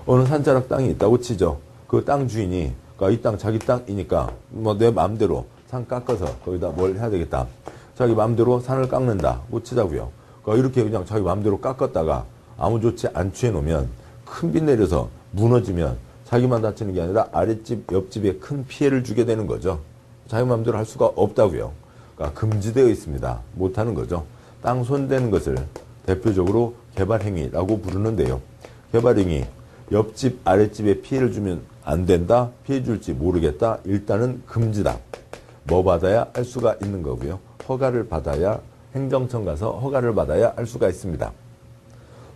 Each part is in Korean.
어느 산자락 땅이 있다고 치죠. 그 땅 주인이, 그러니까 이 땅 자기 땅이니까 뭐 내 마음대로 산 깎아서 거기다 뭘 해야 되겠다. 자기 마음대로 산을 깎는다고 치자고요. 그러니까 이렇게 그냥 자기 마음대로 깎았다가 아무 조치 안 취해 놓으면 큰 비 내려서 무너지면 자기만 다치는 게 아니라 아랫집, 옆집에 큰 피해를 주게 되는 거죠. 자기 마음대로 할 수가 없다고요. 그러니까 금지되어 있습니다. 못하는 거죠. 땅 손대는 것을 대표적으로 개발행위라고 부르는데요. 개발행위, 옆집, 아랫집에 피해를 주면 안 된다, 피해 줄지 모르겠다, 일단은 금지다. 뭐 받아야 할 수가 있는 거고요. 허가를 받아야, 행정청 가서 허가를 받아야 할 수가 있습니다.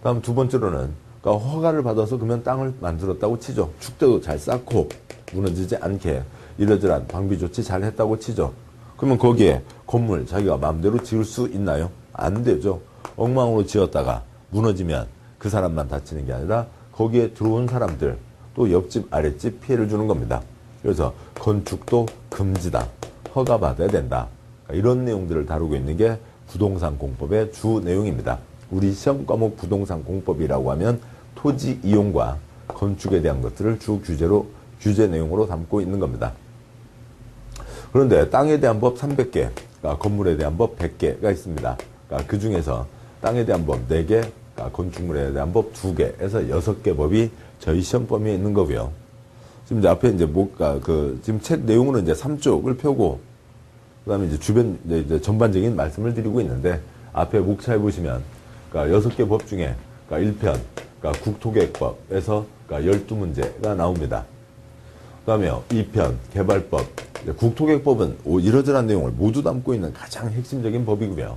다음 두 번째로는, 그러니까 허가를 받아서 그러면 땅을 만들었다고 치죠. 축대도 잘 쌓고 무너지지 않게 이러저러한 방비 조치 잘 했다고 치죠. 그러면 거기에 건물 자기가 마음대로 지을 수 있나요? 안 되죠. 엉망으로 지었다가 무너지면 그 사람만 다치는 게 아니라 거기에 들어온 사람들, 또 옆집, 아랫집 피해를 주는 겁니다. 그래서 건축도 금지다. 허가 받아야 된다. 그러니까 이런 내용들을 다루고 있는 게 부동산 공법의 주 내용입니다. 우리 시험 과목 부동산 공법이라고 하면 토지 이용과 건축에 대한 것들을 주 규제 내용으로 담고 있는 겁니다. 그런데 땅에 대한 법 300개, 그러니까 건물에 대한 법 100개가 있습니다. 그러니까 그 중에서 땅에 대한 법 4개, 그러니까 건축물에 대한 법 2개에서 6개 법이 저희 시험 범위에 있는 거고요. 지금 이제 앞에 이제 지금 책 내용으로 이제 3쪽을 펴고, 그 다음에 이제 주변, 이제 전반적인 말씀을 드리고 있는데, 앞에 목차에 보시면, 그러니까 6개 법 중에, 그러니까 1편, 그러니까 국토계획법에서 그러니까 12문제가 나옵니다. 그 다음에 2편, 개발법. 국토계획법은 이러저러한 내용을 모두 담고 있는 가장 핵심적인 법이고요.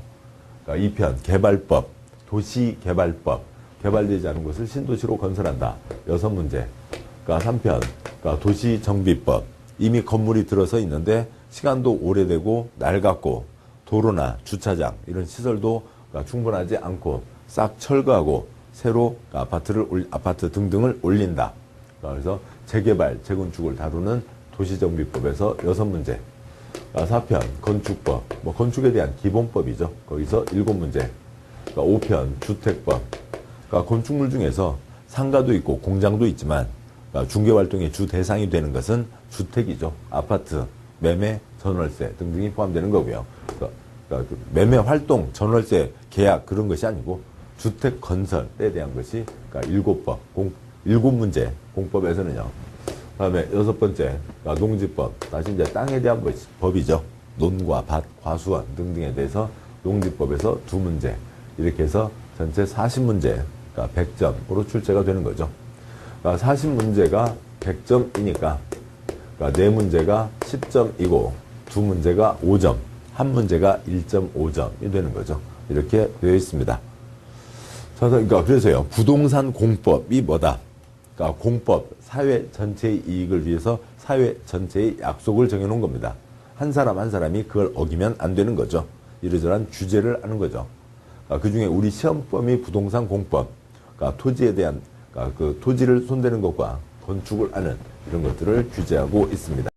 그러니까 2편, 개발법, 도시개발법, 개발되지 않은 곳을 신도시로 건설한다. 6문제. 그러니까 3편, 그러니까 도시정비법. 이미 건물이 들어서 있는데 시간도 오래되고 낡았고 도로나 주차장 이런 시설도 그러니까 충분하지 않고 싹 철거하고 새로 아파트 등등을 올린다. 그래서 재개발, 재건축을 다루는 도시정비법에서 6문제. 4편, 건축법. 뭐 건축에 대한 기본법이죠. 거기서 7문제. 5편, 주택법. 그러니까 건축물 중에서 상가도 있고 공장도 있지만 중개활동의 주 대상이 되는 것은 주택이죠. 아파트, 매매, 전월세 등등이 포함되는 거고요. 그러니까 매매 활동, 전월세, 계약 그런 것이 아니고 주택 건설에 대한 것이 그러니까 7문제 공법에서는요. 다음에 6번째 농지법. 다시 이제 땅에 대한 법이죠. 논과 밭, 과수원 등등에 대해서 농지법에서 2문제. 이렇게 해서 전체 40문제, 그러니까 100점으로 출제가 되는 거죠. 그러니까 40문제가 100점이니까 그러니까 4문제가 10점이고 2문제가 5점, 1문제가 1.5점이 되는 거죠. 이렇게 되어 있습니다. 그러니까 그래서요. 부동산 공법이 뭐다? 그러니까 공법, 사회 전체의 이익을 위해서 사회 전체의 약속을 정해놓은 겁니다. 한 사람 한 사람이 그걸 어기면 안 되는 거죠. 이러저러한 규제를 하는 거죠. 그 중에 우리 시험 범위 부동산 공법, 그러니까 토지에 대한, 그러니까 그 토지를 손대는 것과 건축을 하는 이런 것들을 규제하고 있습니다.